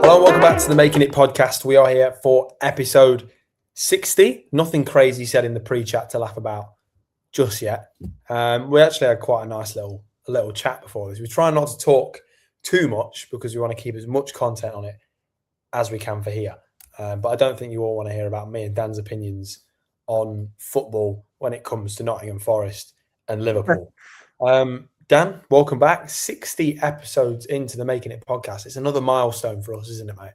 Hello and welcome back to the Making It podcast. We are here for episode 60. Nothing crazy said in the pre-chat to laugh about just yet. We actually had quite a nice little chat before this. We try not to talk too much because we want to keep as much content on it as we can for here. But I don't think you all want to hear about me and Dan's opinions on football when it comes to Nottingham Forest and Liverpool. Dan, welcome back. 60 episodes into the Making It podcast. It's another milestone for us, isn't it, mate?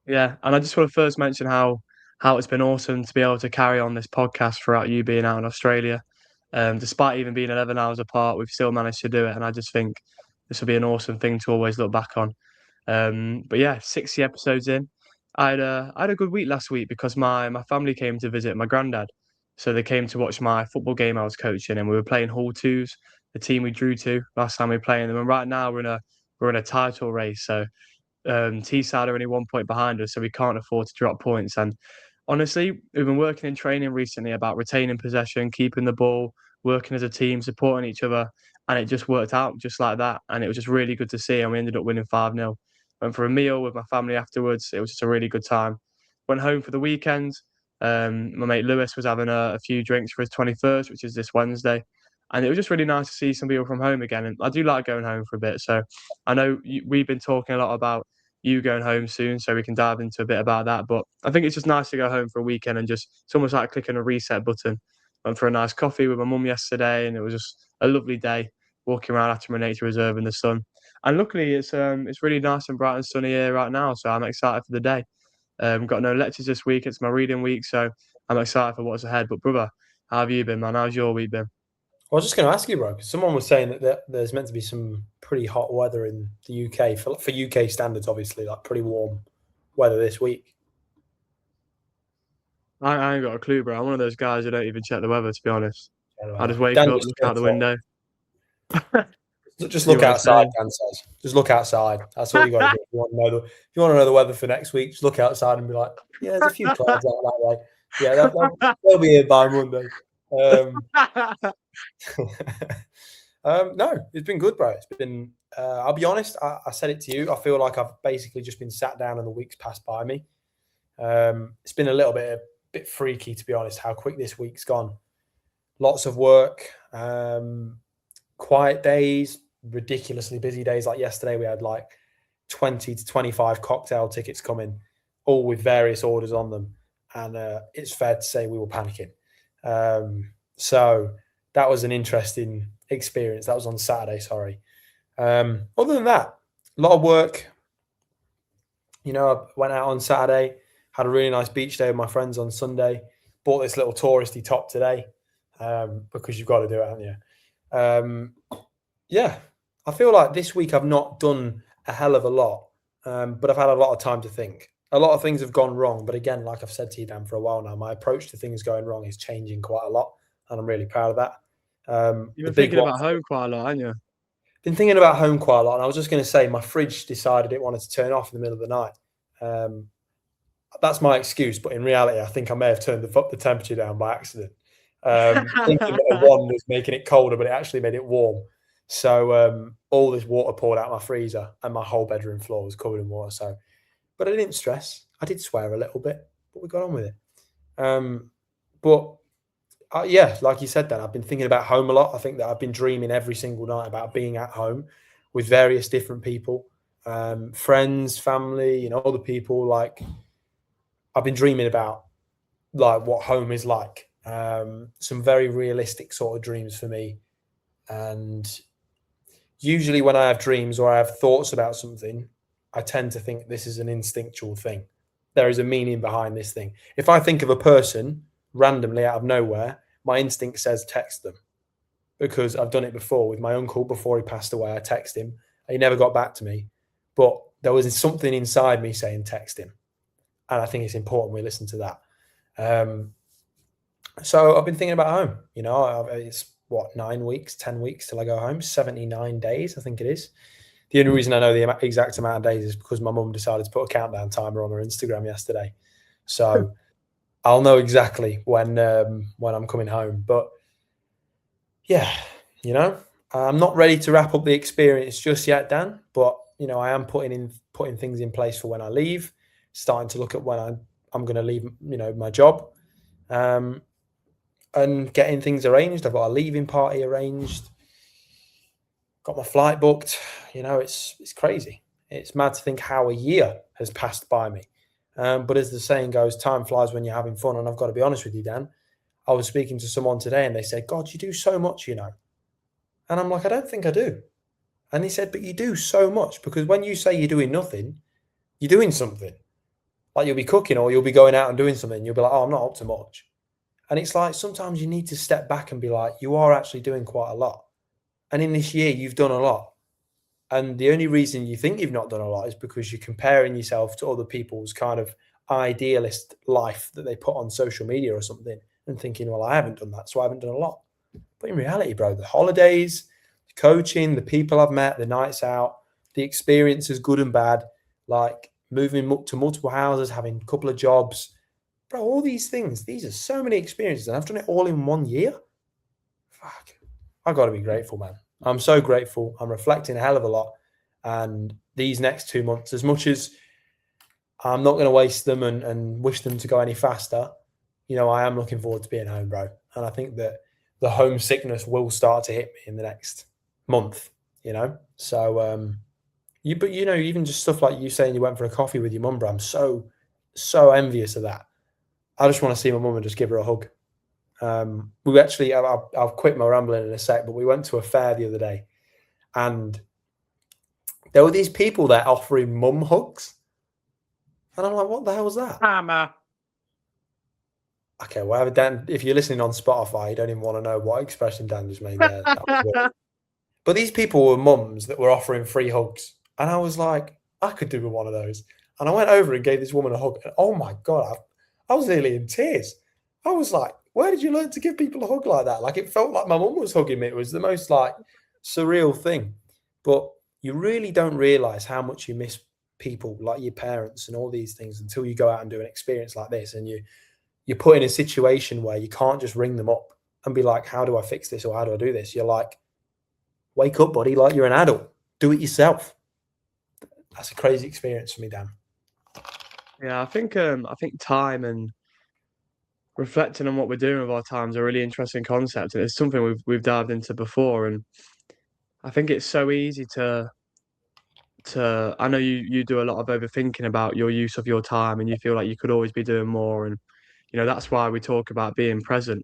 Yeah, and I just want to first mention how it's been awesome to be able to carry on this podcast throughout you being out in Australia. Despite even being 11 hours apart, we've still managed to do it, and I just think this will be an awesome thing to always look back on. But yeah, 60 episodes in. I had a good week last week because my family came to visit my granddad. So they came to watch my football game I was coaching, and we were playing Hull 2s, the team we drew to last time we were playing them. And right now we're in a title race. So Teesside are only 1 point behind us, so we can't afford to drop points. And honestly, we've been working in training recently about retaining possession, keeping the ball, working as a team, supporting each other, and it just worked out just like that. And it was just really good to see, and we ended up winning 5-0. Went for a meal with my family afterwards. It was just a really good time. Went home for the weekend. My mate Lewis was having a few drinks for his 21st, which is this Wednesday. And it was just really nice to see some people from home again. And I do like going home for a bit. So I know we've been talking a lot about you going home soon, so we can dive into a bit about that. But I think it's just nice to go home for a weekend and it's almost like clicking a reset button. Went for a nice coffee with my mum yesterday, and it was just a lovely day walking around after my nature reserve in the sun. And luckily, it's really nice and bright and sunny here right now, so I'm excited for the day. Got no lectures this week. It's my reading week, so I'm excited for what's ahead. But brother, how have you been, man? How's your week been? I was just going to ask you, bro, because someone was saying that there's meant to be some pretty hot weather in the UK for UK standards, obviously, like pretty warm weather this week. I ain't got a clue, bro. I'm one of those guys who don't even check the weather, to be honest. I just wake Dan up, just look out the window. Just look outside, Dan says. Just look outside. That's all you got to do. If you want to know the weather for next week, just look outside and be like, yeah, there's a few clouds out that way. Yeah, they'll be here by Monday. No, it's been good, bro. It's been, I'll be honest, I said it to you. I feel like I've basically just been sat down and the week's passed by me. It's been a bit freaky, to be honest, how quick this week's gone. Lots of work, quiet days, ridiculously busy days. Like yesterday, we had like 20 to 25 cocktail tickets coming, all with various orders on them. And it's fair to say we were panicking. So that was an interesting experience. That was on Saturday, sorry. Other than that, a lot of work. You know, I went out on Saturday, had a really nice beach day with my friends on Sunday, bought this little touristy top today because you've got to do it, haven't you? Yeah, I feel like this week I've not done a hell of a lot, but I've had a lot of time to think. A lot of things have gone wrong, but again, like I've said to you, Dan, for a while now, my approach to things going wrong is changing quite a lot, and I'm really proud of that. You've been thinking about home quite a lot, haven't you? Been thinking about home quite a lot, and I was just going to say my fridge decided it wanted to turn off in the middle of the night. That's my excuse, but in reality, I think I may have turned the temperature down by accident. Thinking that a one was making it colder, but it actually made it warm. So all this water poured out my freezer, and my whole bedroom floor was covered in water. So, but I didn't stress. I did swear a little bit, but we got on with it. Yeah, like you said, Dan, I've been thinking about home a lot. I think that I've been dreaming every single night about being at home with various different people, friends, family, other people. Like I've been dreaming about like what home is like. Some very realistic sort of dreams for me. And usually when I have dreams or I have thoughts about something, I tend to think this is an instinctual thing. There is a meaning behind this thing. If I think of a person randomly out of nowhere, my instinct says text them, because I've done it before with my uncle. Before he passed away, I texted him. He never got back to me, but there was something inside me saying text him. And I think it's important we listen to that. So I've been thinking about home. It's 9 weeks, 10 weeks till I go home. 79 days, I think it is. The only reason I know the exact amount of days is because my mum decided to put a countdown timer on her Instagram yesterday. So I'll know exactly when I'm coming home. But yeah, I'm not ready to wrap up the experience just yet, Dan, but I am putting things in place for when I leave, starting to look at when I'm going to leave, my job, um, and getting things arranged. I've got a leaving party arranged, got my flight booked. It's crazy. It's mad to think how a year has passed by me. But as the saying goes, time flies when you're having fun. And I've got to be honest with you, Dan. I was speaking to someone today and they said, God, you do so much, And I'm like, I don't think I do. And he said, but you do so much, because when you say you're doing nothing, you're doing something. Like you'll be cooking or you'll be going out and doing something. You'll be like, oh, I'm not up to much. And it's like sometimes you need to step back and be like, you are actually doing quite a lot. And in this year, you've done a lot. And the only reason you think you've not done a lot is because you're comparing yourself to other people's kind of idealist life that they put on social media or something and thinking, well, I haven't done that, so I haven't done a lot. But in reality, bro, the holidays, the coaching, the people I've met, the nights out, the experiences, good and bad, like moving to multiple houses, having a couple of jobs, bro, all these things, these are so many experiences. And I've done it all in 1 year. Fuck. I've got to be grateful, man. I'm so grateful. I'm reflecting a hell of a lot. And these next 2 months, as much as I'm not going to waste them and wish them to go any faster, I am looking forward to being home, bro. And I think that the homesickness will start to hit me in the next month, So, even just stuff like you saying you went for a coffee with your mum, bro, I'm so, so envious of that. I just want to see my mum and just give her a hug. We actually, I'll quit my rambling in a sec, but we went to a fair the other day and there were these people there offering mum hugs. And I'm like, what the hell was that? Mama. Okay, well, Dan, if you're listening on Spotify, you don't even want to know what expression Dan just made there. But these people were mums that were offering free hugs. And I was like, I could do with one of those. And I went over and gave this woman a hug. And oh my God, I was nearly in tears. I was like, where did you learn to give people a hug like that? Like, it felt like my mum was hugging me. It was the most like surreal thing. But you really don't realize how much you miss people like your parents and all these things until you go out and do an experience like this. And you're put in a situation where you can't just ring them up and be like, how do I fix this? Or how do I do this? You're like, wake up, buddy. Like, you're an adult. Do it yourself. That's a crazy experience for me, Dan. Yeah, I think time and reflecting on what we're doing with our time is a really interesting concept, and it's something we've dived into before. And I think it's so easy to I know you do a lot of overthinking about your use of your time, and you feel like you could always be doing more. And that's why we talk about being present.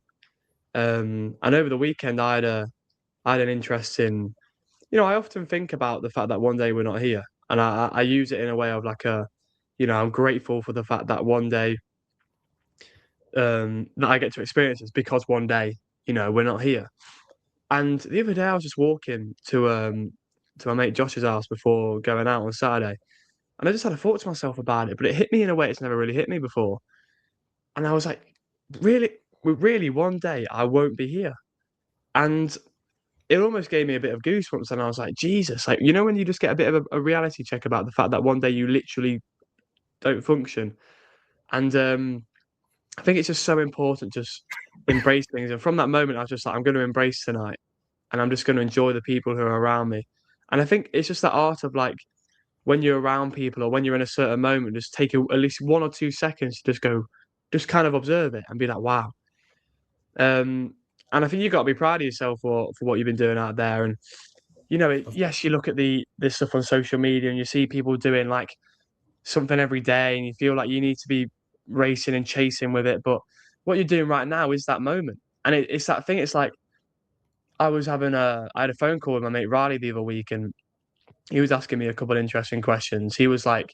And over the weekend, I had an interest in, I often think about the fact that one day we're not here, and I use it in a way of like I'm grateful for the fact that one day that I get to experience this, because one day, we're not here. And the other day I was just walking to my mate Josh's house before going out on Saturday, and I just had a thought to myself about it, but it hit me in a way it's never really hit me before. And I was like, really, really, one day I won't be here. And it almost gave me a bit of goosebumps, and I was like, Jesus, like, when you just get a bit of a reality check about the fact that one day you literally don't function. And I think it's just so important to just embrace things. And from that moment, I was just like, I'm going to embrace tonight, and I'm just going to enjoy the people who are around me. And I think it's just that art of like, when you're around people or when you're in a certain moment, just take at least 1 or 2 seconds to just go, just kind of observe it and be like, wow. And I think you've got to be proud of yourself for what you've been doing out there. And yes, you look at this stuff on social media and you see people doing like something every day, and you feel like you need to be racing and chasing with it. But what you're doing right now is that moment, and it's that thing. It's like I had a phone call with my mate Riley the other week, and he was asking me a couple of interesting questions. He was like,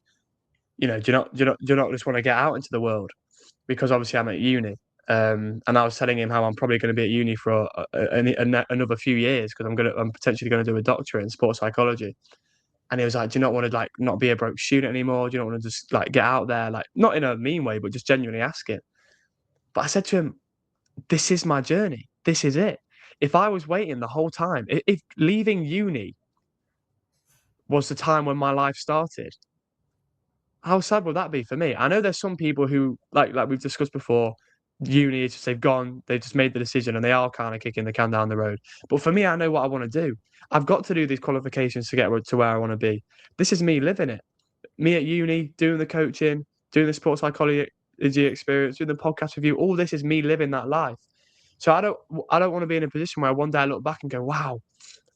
do you not just want to get out into the world? Because obviously I'm at uni. And I was telling him how I'm probably going to be at uni for another few years, because I'm potentially going to do a doctorate in sports psychology. And he was like, "Do you not want to like not be a broke student anymore? Do you not want to just like get out there, like not in a mean way, but just genuinely ask it?" But I said to him, "This is my journey. This is it. If I was waiting the whole time, if leaving uni was the time when my life started, how sad would that be for me?" I know there's some people who like we've discussed before, uni is just they've just made the decision and they are kind of kicking the can down the road. But for me, I know what I want to do. I've got to do these qualifications to get to where I want to be. This is me living it. Me at uni, doing the coaching, doing the sports psychology experience, doing the podcast review. All this is me living that life. So I don't want to be in a position where one day I look back and go, wow,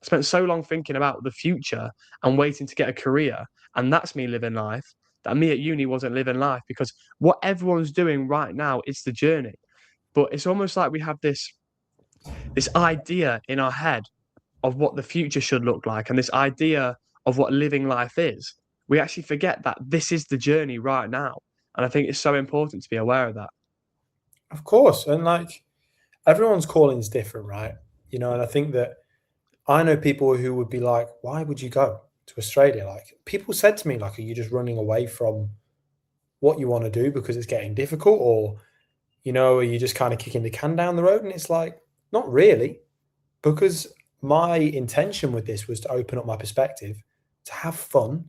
I spent so long thinking about the future and waiting to get a career, and that's me living life. That me at uni wasn't living life, because what everyone's doing right now is the journey. But it's almost like we have this idea in our head of what the future should look like, and this idea of what living life is. We actually forget that this is the journey right now. And I think it's so important to be aware of that. Of course. And like everyone's calling is different, right? And I think that I know people who would be like, why would you go to Australia? Like people said to me, like, are you just running away from what you want to do because it's getting difficult? Or, are you just kind of kicking the can down the road? And it's like, not really, because my intention with this was to open up my perspective, to have fun,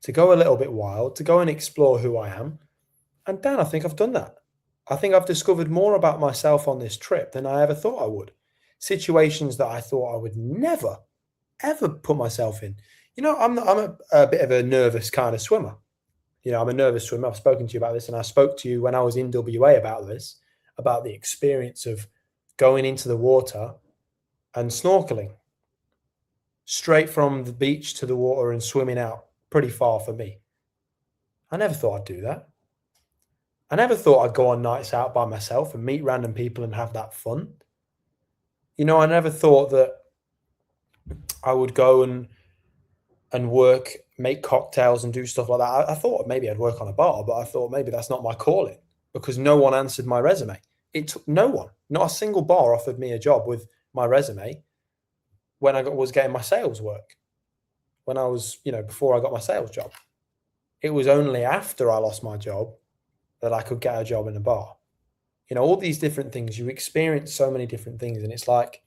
to go a little bit wild, to go and explore who I am. And Dan, I think I've done that. I think I've discovered more about myself on this trip than I ever thought I would. Situations that I thought I would never, ever put myself in. I'm a bit of a nervous kind of swimmer. I'm a nervous swimmer. I've spoken to you about this, and I spoke to you when I was in WA about this, about the experience of going into the water and snorkeling straight from the beach to the water and swimming out pretty far for me. I never thought I'd do that. I never thought I'd go on nights out by myself and meet random people and have that fun. I never thought that I would go and work, make cocktails and do stuff like that. I thought maybe I'd work on a bar, but I thought maybe that's not my calling, because no one answered my resume. It took no one, not a single bar offered me a job with my resume when I was getting my sales work, when I was, before I got my sales job. It was only after I lost my job that I could get a job in a bar. All these different things, you experience so many different things. And it's like,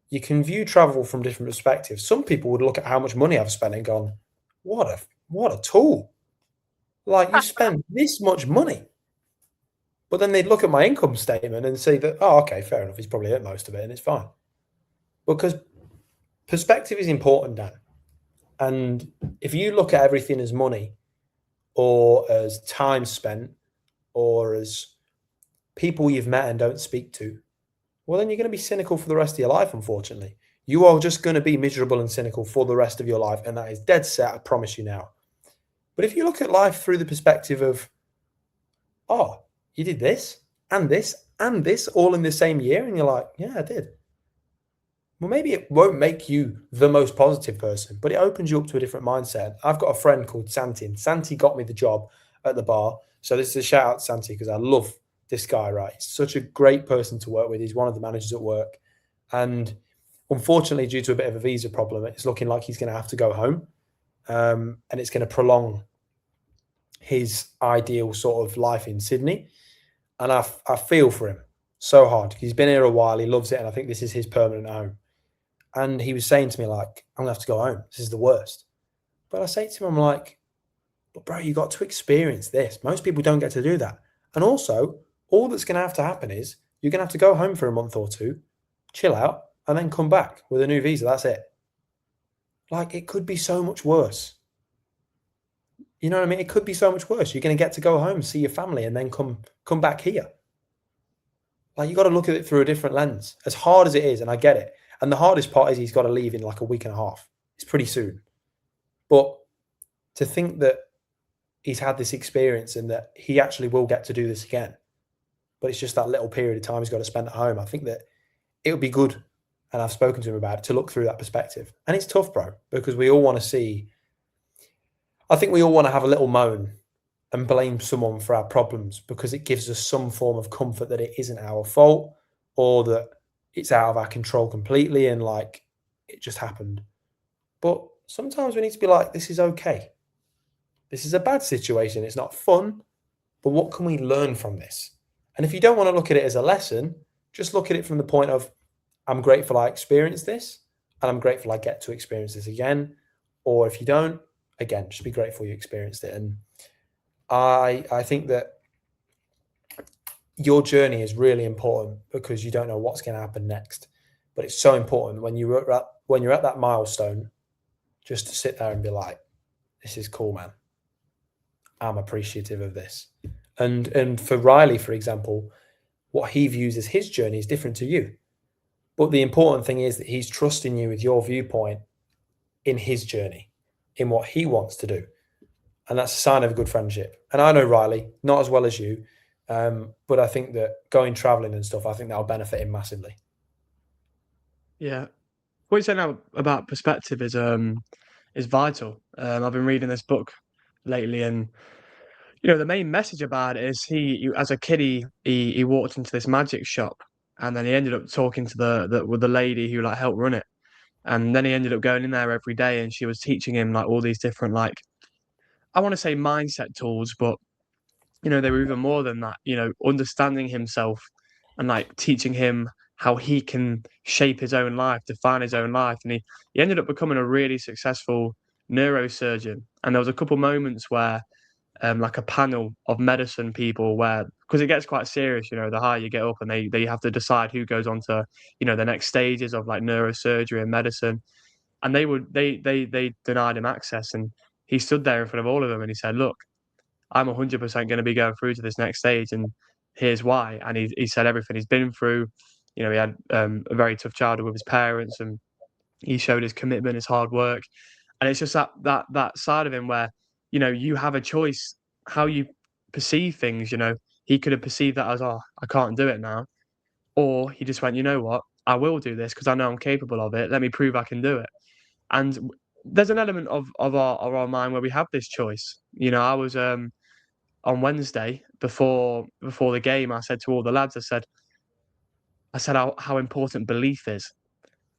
you can view travel from different perspectives. Some people would look at how much money I've spent and gone, what a tool. Like, you spend this much money. But then they'd look at my income statement and say that, oh, okay, fair enough. He's probably earned most of it and it's fine. Because perspective is important, Dan. And if you look at everything as money or as time spent or as people you've met and don't speak to, well, then you're going to be cynical for the rest of your life, unfortunately. You are just going to be miserable and cynical for the rest of your life, and that is dead set, I promise you now. But if you look at life through the perspective of, oh, you did this and this and this all in the same year, and you're like, yeah, I did. Well, maybe it won't make you the most positive person, but it opens you up to a different mindset. I've got a friend called Santi, and Santi got me the job at the bar. So this is a shout out to Santi, because I love this guy, right? He's such a great person to work with. He's one of the managers at work. And unfortunately, due to a bit of a visa problem, it's looking like he's going to have to go home. And it's going to prolong his ideal sort of life in Sydney. And I feel for him so hard. He's been here a while. He loves it. And I think this is his permanent home. And he was saying to me, like, I'm going to have to go home. This is the worst. But I say to him, I'm like, but bro, you got to experience this. Most people don't get to do that. And also, all that's going to have to happen is you're going to have to go home for a month or two, chill out, and then come back with a new visa. That's it. Like, it could be so much worse. You know what I mean? It could be so much worse. You're going to get to go home, see your family, and then come back here. Like, you got to look at it through a different lens. As hard as it is, and I get it. And the hardest part is he's got to leave in like a week and a half. It's pretty soon. But to think that he's had this experience and that he actually will get to do this again, but it's just that little period of time he's got to spend at home, I think that it would be good, and I've spoken to him about it, to look through that perspective. And it's tough, bro, because we all want to see, I think we all want to have a little moan and blame someone for our problems, because it gives us some form of comfort that it isn't our fault, or that it's out of our control completely and like it just happened. But sometimes we need to be like, this is okay. This is a bad situation. It's not fun, but what can we learn from this? And if you don't want to look at it as a lesson, just look at it from the point of, I'm grateful I experienced this, and I'm grateful I get to experience this again. Or if you don't, again, just be grateful you experienced it. And I think that, your journey is really important because you don't know what's going to happen next. But it's so important when you're at that milestone, just to sit there and be like, "This is cool, man. I'm appreciative of this." And for Riley, for example, what he views as his journey is different to you. But the important thing is that he's trusting you with your viewpoint in his journey, in what he wants to do. And that's a sign of a good friendship. And I know Riley, not as well as you, but I think that going traveling and stuff, I think that'll benefit him massively. Yeah. What you said now about perspective is vital. I've been reading this book lately, and the main message about it is he as a kid, he walked into this magic shop, and then he ended up talking to the lady who like helped run it, and then he ended up going in there every day, and she was teaching him like all these different, like, I want to say mindset tools, but they were even more than that. Understanding himself and like teaching him how he can shape his own life, define his own life, and he ended up becoming a really successful neurosurgeon. And there was a couple moments where like a panel of medicine people where, because it gets quite serious, the higher you get up, and they have to decide who goes on to, the next stages of like neurosurgery and medicine. And they denied him access, and he stood there in front of all of them and he said, "Look, I'm 100% going to be going through to this next stage, and here's why." And he said everything he's been through. He had a very tough childhood with his parents, and he showed his commitment, his hard work. And it's just that side of him where, you have a choice how you perceive things. He could have perceived that as, "Oh, I can't do it now," or he just went, "You know what? I will do this because I know I'm capable of it. Let me prove I can do it." And there's an element of our mind where we have this choice. I was on Wednesday before the game. I said to all the lads, I said how important belief is.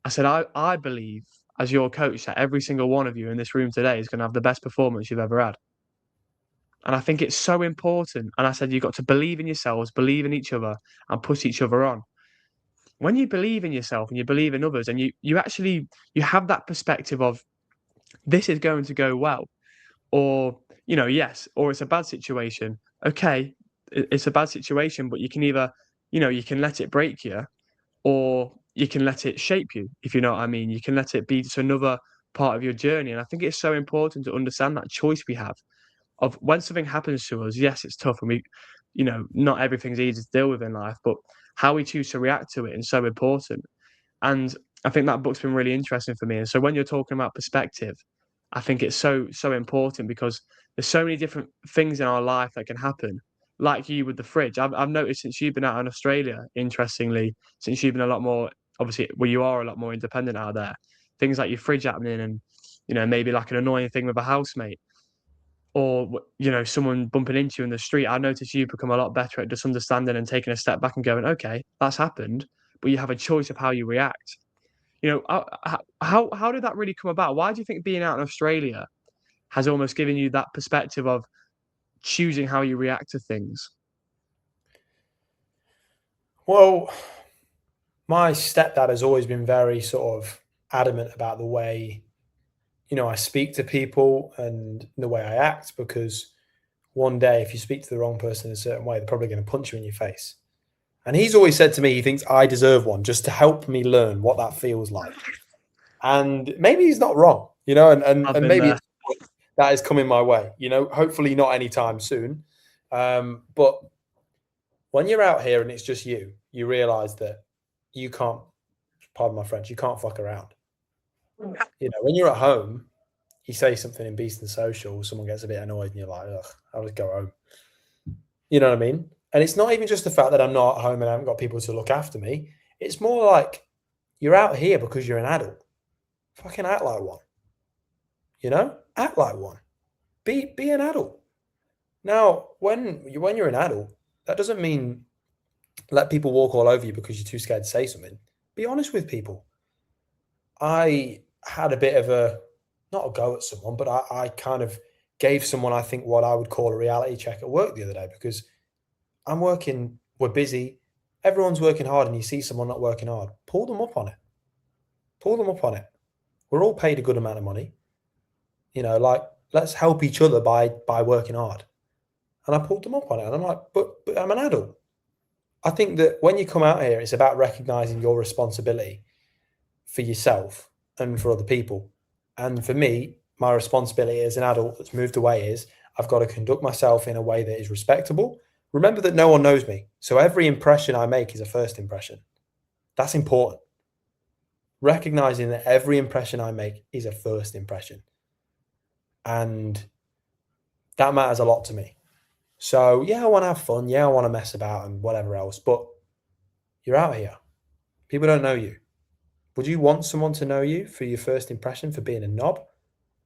I said, I believe as your coach that every single one of you in this room today is going to have the best performance you've ever had. And I think it's so important. And I said, you've got to believe in yourselves, believe in each other, and push each other on. When you believe in yourself and you believe in others, and you actually have that perspective of, this is going to go well, or yes, or it's a bad situation. Okay, it's a bad situation, but you can either, you can let it break you, or you can let it shape you, if you know what I mean. You can let it be just another part of your journey. And I think it's so important to understand that choice we have of when something happens to us. Yes, it's tough, and we, not everything's easy to deal with in life, but how we choose to react to it is so important. And I think that book's been really interesting for me. And so when you're talking about perspective, I think it's so important, because there's so many different things in our life that can happen. Like you with the fridge, I've noticed since you've been out in Australia, interestingly, since you've been a lot more, obviously, well, you are a lot more independent out there. Things like your fridge happening, and maybe like an annoying thing with a housemate, or someone bumping into you in the street. I noticed you've become a lot better at just understanding and taking a step back and going, okay, that's happened, but you have a choice of how you react. How did that really come about? Why do you think being out in Australia has almost given you that perspective of choosing how you react to things? Well, my stepdad has always been very sort of adamant about the way, I speak to people and the way I act, because one day if you speak to the wrong person in a certain way, they're probably going to punch you in your face. And he's always said to me, he thinks I deserve one, just to help me learn what that feels like. And maybe he's not wrong, and maybe that is coming my way, hopefully not anytime soon. But when you're out here and it's just you realize that you can't, pardon my French, you can't fuck around. When you're at home, you say something in Beast and Social, someone gets a bit annoyed and you're like, ugh, I'll just go home. You know what I mean? And it's not even just the fact that I'm not at home and I haven't got people to look after me. It's more like you're out here because you're an adult. Fucking act like one. Act like one. Be an adult. Now, when you're an adult, that doesn't mean let people walk all over you because you're too scared to say something. Be honest with people. I had a bit of not a go at someone, but I kind of gave someone, I think, what I would call a reality check at work the other day, because I'm working, we're busy, everyone's working hard, and you see someone not working hard, pull them up on it. Pull them up on it. We're all paid a good amount of money. Let's help each other by working hard. And I pulled them up on it, and I'm like, but I'm an adult. I think that when you come out here, it's about recognizing your responsibility for yourself and for other people. And for me, my responsibility as an adult that's moved away is I've got to conduct myself in a way that is respectable. Remember that no one knows me. So every impression I make is a first impression. That's important. Recognizing that every impression I make is a first impression. And that matters a lot to me. So, yeah, I want to have fun. Yeah, I want to mess about and whatever else. But you're out here. People don't know you. Would you want someone to know you for your first impression for being a knob?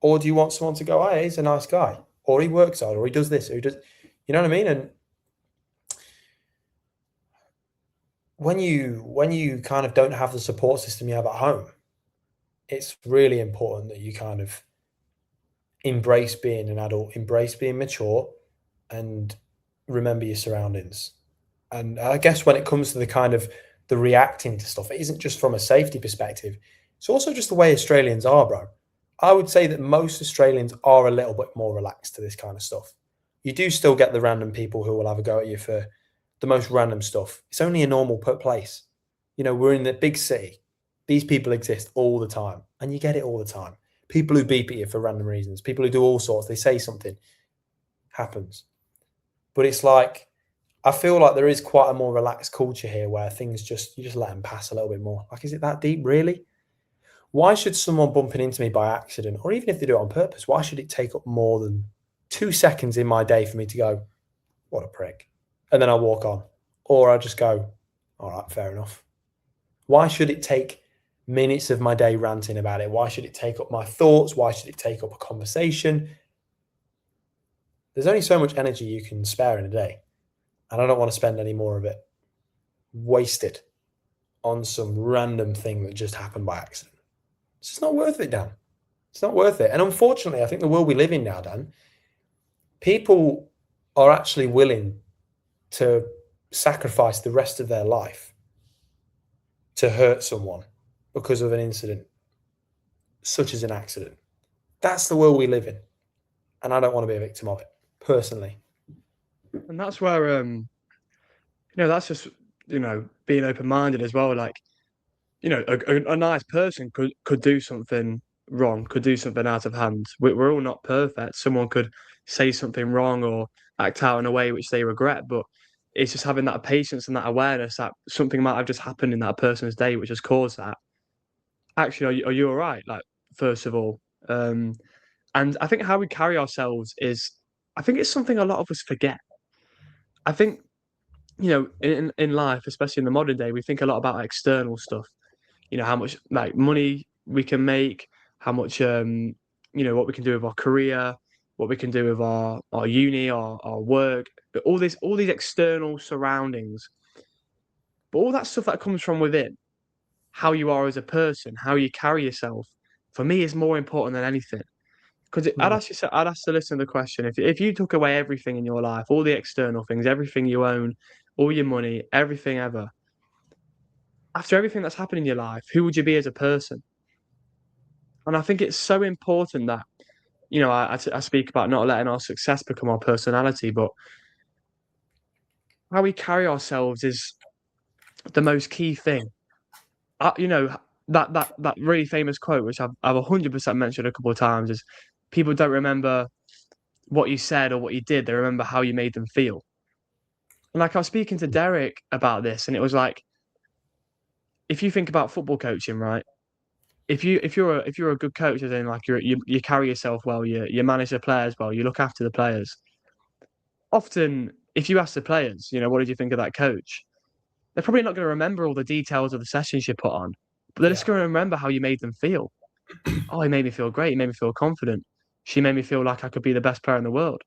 Or do you want someone to go, oh, he's a nice guy, or he works hard, or he does this, or he does, you know what I mean? And when you kind of don't have the support system you have at home, it's really important that you kind of embrace being an adult, embrace being mature, and remember your surroundings. And I guess when it comes to the kind of the reacting to stuff, it isn't just from a safety perspective. It's also just the way Australians are, bro. I would say that most Australians are a little bit more relaxed to this kind of stuff. You do still get the random people who will have a go at you for the most random stuff. It's only a normal place. You know, we're in the big city. These people exist all the time, and you get it all the time. People who beep at you for random reasons, people who do all sorts, they say something, happens. But it's like, I feel like there is quite a more relaxed culture here where things you just let them pass a little bit more. Like, is it that deep, really? Why should someone bumping into me by accident, or even if they do it on purpose, why should it take up more than 2 seconds in my day for me to go, what a prick? And then I walk on. Or I just go, all right, fair enough. Why should it take minutes of my day ranting about it? Why should it take up my thoughts? Why should it take up a conversation? There's only so much energy you can spare in a day. And I don't want to spend any more of it wasted on some random thing that just happened by accident. It's just not worth it, Dan. It's not worth it. And unfortunately, I think the world we live in now, Dan, people are actually willing to sacrifice the rest of their life to hurt someone because of an incident, such as an accident. That's the world we live in. And I don't want to be a victim of it, personally. And that's where, that's just, being open-minded as well. Like, a nice person could do something wrong, could do something out of hand. We're all not perfect. Someone could say something wrong or act out in a way which they regret, but it's just having that patience and that awareness that something might have just happened in that person's day which has caused that. Actually, are you all right? Like, first of all, and I think how we carry ourselves is, I think it's something a lot of us forget. I think, in life, especially in the modern day, we think a lot about external stuff. How much like money we can make, how much what we can do with our career, what we can do with our uni, our work, all these external surroundings. But all that stuff that comes from within, how you are as a person, how you carry yourself, for me is more important than anything. Because Mm. I'd ask to listen to the question, if you took away everything in your life, all the external things, everything you own, all your money, everything ever, after everything that's happened in your life, who would you be as a person? And I think it's so important that, I speak about not letting our success become our personality, but how we carry ourselves is the most key thing. That really famous quote, which I've 100% mentioned a couple of times, is people don't remember what you said or what you did; they remember how you made them feel. And like I was speaking to Derek about this, and it was like, if you think about football coaching, right? If you're a good coach, as in like you carry yourself well, you manage the players well, you look after the players. Often, if you ask the players, what did you think of that coach? They're probably not going to remember all the details of the sessions you put on, but they're just Yeah. going to remember how you made them feel. Oh, he made me feel great. He made me feel confident. She made me feel like I could be the best player in the world.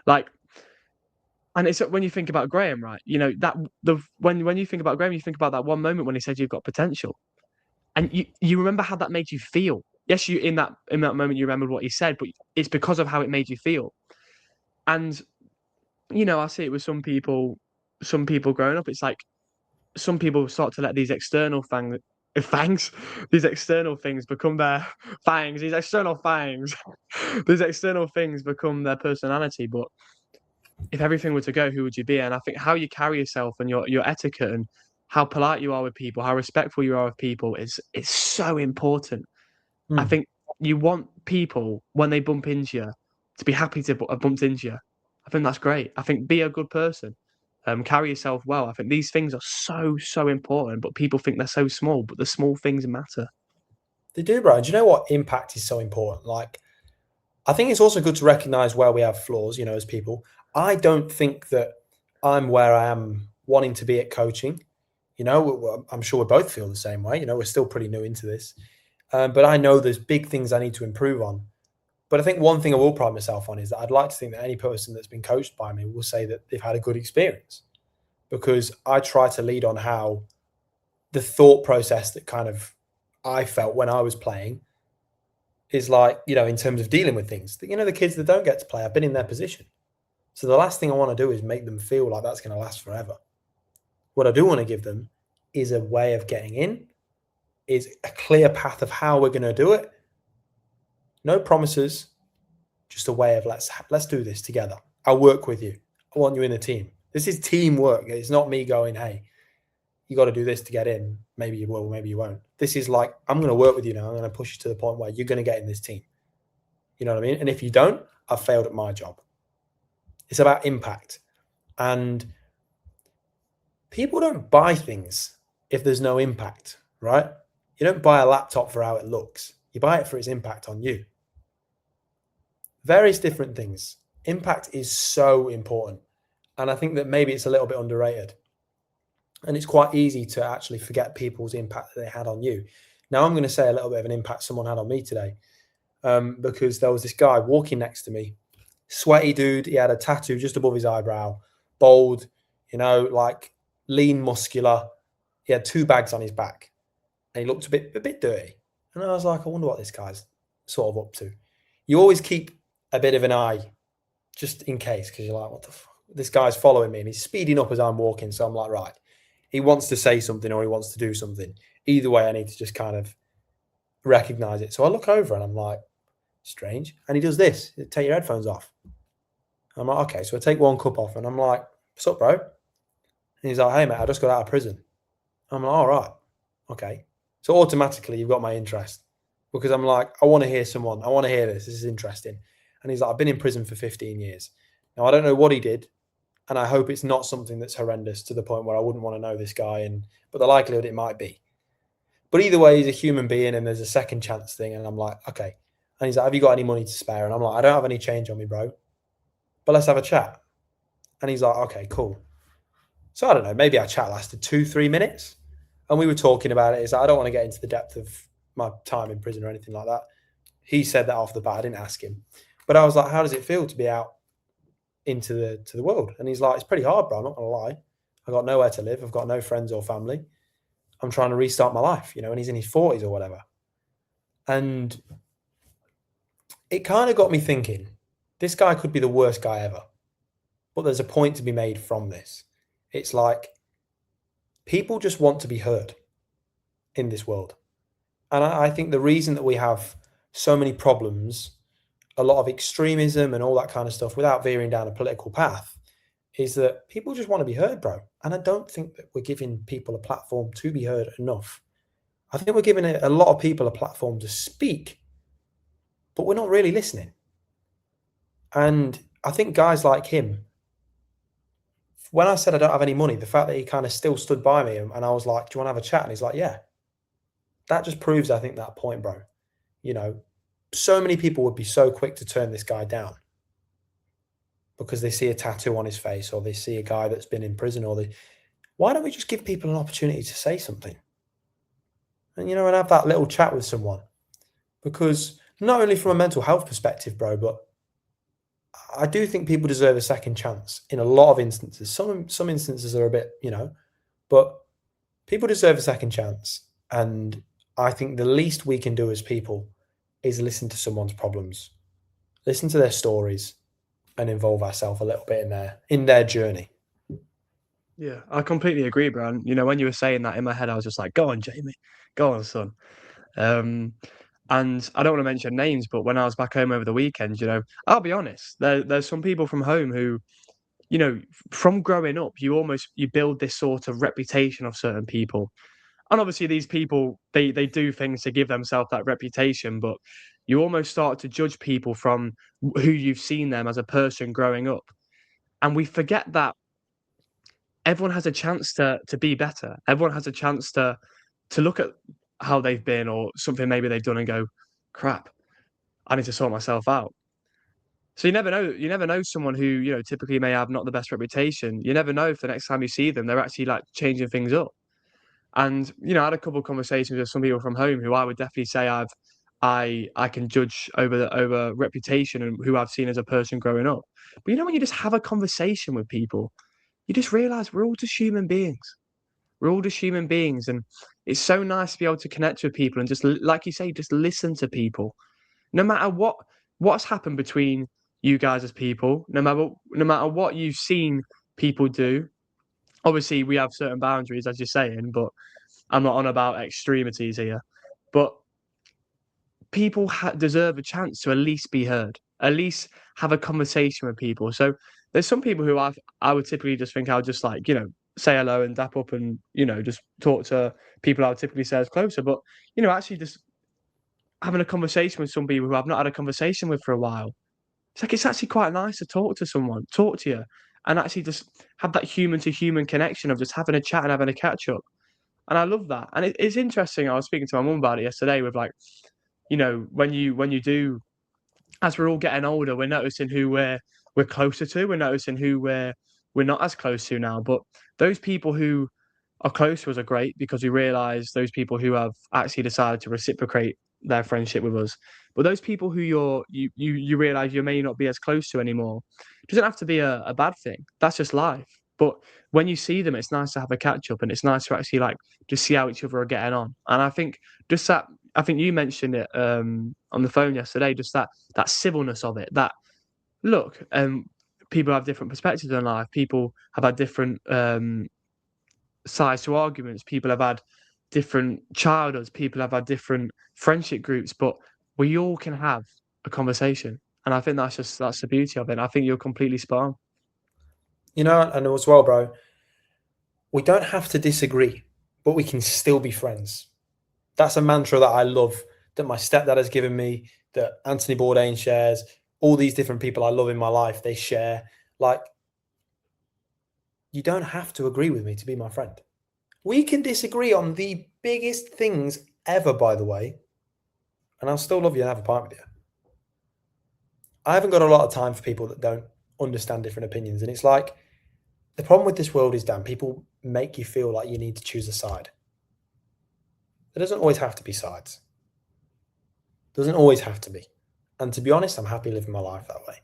Like, and it's when you think about Graham, right? That when you think about Graham, you think about that one moment when he said you've got potential, and you remember how that made you feel. Yes, you in that moment you remembered what he said, but it's because of how it made you feel. And I see it with some people. Some people growing up, it's like some people start to let these external fangs, these external things become their fangs. These external fangs, these external things become their personality. But if everything were to go, who would you be? And I think how you carry yourself and your etiquette and how polite you are with people, how respectful you are with people is so important. I Hmm. think you want people when they bump into you to be happy to have bumped into you. I think that's great. I think be a good person, carry yourself well. I think these things are so important, but people think they're so small. But the small things matter. They do, bro. Do you know what impact is so important? Like, I think it's also good to recognize where we have flaws, as people. I don't think that I'm where I am wanting to be at coaching. I'm sure we both feel the same way. We're still pretty new into this. But I know there's big things I need to improve on. But I think one thing I will pride myself on is that I'd like to think that any person that's been coached by me will say that they've had a good experience, because I try to lead on how the thought process that kind of I felt when I was playing is like, in terms of dealing with things. The kids that don't get to play, I've been in their position. So the last thing I want to do is make them feel like that's going to last forever. What I do want to give them is a way of getting in, is a clear path of how we're going to do it. No promises, just a way of let's do this together. I'll work with you. I want you in the team. This is teamwork. It's not me going, hey, you got to do this to get in. Maybe you will, maybe you won't. This is like, I'm going to work with you now. I'm going to push you to the point where you're going to get in this team. You know what I mean? And if you don't, I've failed at my job. It's about impact. And people don't buy things if there's no impact, right? You don't buy a laptop for how it looks. You buy it for its impact on you. Various different things. Impact is so important. And I think that maybe it's a little bit underrated. And it's quite easy to actually forget people's impact that they had on you. Now, I'm going to say a little bit of an impact someone had on me today, because there was this guy walking next to me, sweaty dude. He had a tattoo just above his eyebrow, bold, like lean, muscular. He had 2 bags on his back, and he looked a bit dirty. And I was like, I wonder what this guy's sort of up to. You always keep a bit of an eye just in case, because you're like, what the fuck? This guy's following me and he's speeding up as I'm walking. So I'm like, right, he wants to say something or he wants to do something. Either way, I need to just kind of recognize it. So I look over and I'm like, strange. And he does this: take your headphones off. I'm like, okay. So I take one cup off and I'm like, what's up, bro? And he's like, hey, mate, I just got out of prison. I'm like, all right. Okay. So automatically you've got my interest, because I'm like, I want to hear someone. I want to hear this. This is interesting. And he's like, I've been in prison for 15 years. Now, I don't know what he did, and I hope it's not something that's horrendous to the point where I wouldn't want to know this guy. But the likelihood it might be. But either way, he's a human being, and there's a second chance thing. And I'm like, okay. And he's like, have you got any money to spare? And I'm like, I don't have any change on me, bro. But let's have a chat. And he's like, okay, cool. So I don't know, maybe our chat lasted 2-3 minutes. And we were talking about it. It's like, I don't want to get into the depth of my time in prison or anything like that. He said that off the bat. I didn't ask him. But I was like, how does it feel to be out into the world? And he's like, it's pretty hard, bro. I'm not going to lie. I've got nowhere to live. I've got no friends or family. I'm trying to restart my life, and he's in his 40s or whatever. And it kind of got me thinking, this guy could be the worst guy ever. But there's a point to be made from this. It's like, people just want to be heard in this world. And I think the reason that we have so many problems, a lot of extremism and all that kind of stuff, without veering down a political path, is that people just want to be heard, bro. And I don't think that we're giving people a platform to be heard enough. I think we're giving a lot of people a platform to speak, but we're not really listening. And I think guys like him, when I said I don't have any money, the fact that he kind of still stood by me, and I was like, do you want to have a chat? And he's like, yeah. That just proves, I think, that point, bro. So many people would be so quick to turn this guy down because they see a tattoo on his face, or they see a guy that's been in prison, why don't we just give people an opportunity to say something? And, and have that little chat with someone? Because not only from a mental health perspective, bro, but I do think people deserve a second chance in a lot of instances. Some instances are a bit, but people deserve a second chance. And I think the least we can do as people is listen to someone's problems, listen to their stories, and involve ourselves a little bit in their journey. Yeah, I completely agree, Brian. When you were saying that, in my head, I was just like, go on, Jamie. Go on, son. And I don't want to mention names, but when I was back home over the weekend, I'll be honest, there's some people from home who you know, from growing up, you build this sort of reputation of certain people. And obviously these people, they do things to give themselves that reputation, but you almost start to judge people from who you've seen them as a person growing up. And we forget that everyone has a chance to be better. Everyone has a chance to look at how they've been or something maybe they've done and go, crap, I need to sort myself out. So you never know someone who, you know, typically may have not the best reputation. You never know if the next time you see them, they're actually like changing things up. And, you know, I had a couple of conversations with some people from home who I would definitely say I can judge over reputation and who I've seen as a person growing up. But you know, when you just have a conversation with people, you just realize we're all just human beings. We're all just human beings, and it's so nice to be able to connect with people and just, like you say, just listen to people. No matter what's happened between you guys as people, no matter what you've seen people do. Obviously, we have certain boundaries, as you're saying, but I'm not on about extremities here. But people deserve a chance to at least be heard, at least have a conversation with people. So there's some people who I would typically just think I'll just like, you know, say hello and dap up and, you know, just talk to people I would typically say is closer. But, you know, actually just having a conversation with some people who I've not had a conversation with for a while. It's like, it's actually quite nice to talk to someone, talk to you, and actually just have that human to human connection of just having a chat and having a catch up. And I love that. And it's interesting. I was speaking to my mum about it yesterday with like, you know, when you do, as we're all getting older, we're noticing who we're closer to. We're noticing who we're not as close to now. But those people who are close to us are great because we realise those people who have actually decided to reciprocate their friendship with us. But those people who you realise you may not be as close to anymore, it doesn't have to be a bad thing. That's just life. But when you see them, it's nice to have a catch up and it's nice to actually like just see how each other are getting on. And I think just that, I think you mentioned it on the phone yesterday, just that civilness of it. That look, people have different perspectives in life. People have had different sides to arguments. People have had different childhoods. People have had different friendship groups, but we all can have a conversation. And I think that's the beauty of it. And I think you're completely spot on. You know, and as well, bro, we don't have to disagree, but we can still be friends. That's a mantra that I love, that my stepdad has given me, that Anthony Bourdain shares, all these different people I love in my life, they share. Like, you don't have to agree with me to be my friend. We can disagree on the biggest things ever, by the way, and I'll still love you and have a pint with you. I haven't got a lot of time for people that don't understand different opinions. And it's like, the problem with this world is, Dan, people make you feel like you need to choose a side. There doesn't always have to be sides. Doesn't always have to be. And to be honest, I'm happy living my life that way.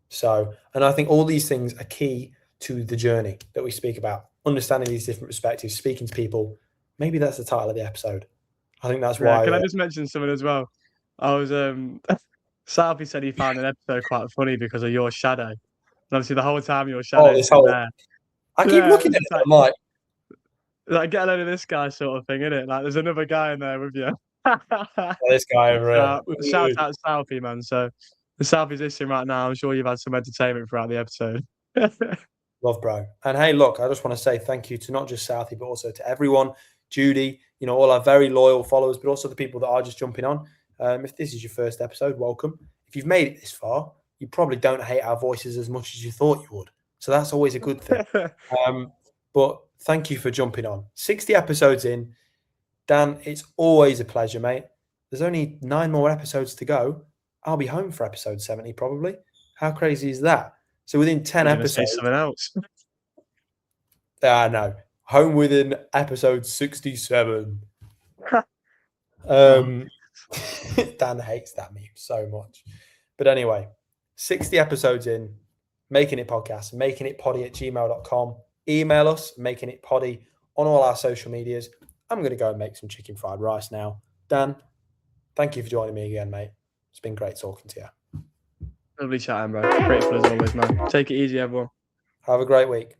So, and I think all these things are key to the journey that we speak about, understanding these different perspectives, speaking to people. Maybe that's the title of the episode. I think that's why. Can I just mention something as well? I was Southie said he found an episode quite funny because of your shadow. And obviously the whole time your shadow's been there. I keep looking at it, I'm like, get a load of this guy sort of thing, isn't it? Like, there's another guy in there with you. This guy over here. Shout out Southie, man. So the Southie's listening right now. I'm sure you've had some entertainment throughout the episode. Love, bro. And hey, look, I just want to say thank you to not just Southie, but also to everyone, Judy, you know, all our very loyal followers, but also the people that are just jumping on. If this is your first episode, welcome. If you've made it this far, you probably don't hate our voices as much as you thought you would. So that's always a good thing. But thank you for jumping on. 60 episodes in. Dan, it's always a pleasure, mate. There's only 9 more episodes to go. I'll be home for episode 70, probably. How crazy is that? So within 10 episodes... Say something else. No. Home within episode 67. Dan hates that meme so much. But anyway, 60 episodes in, Making It Podcast, makingitpoddy@gmail.com. Email us, makingitpoddy, on all our social medias. I'm going to go and make some chicken fried rice now. Dan, thank you for joining me again, mate. It's been great talking to you. Lovely chatting, bro. Grateful as always, man. Take it easy, everyone. Have a great week.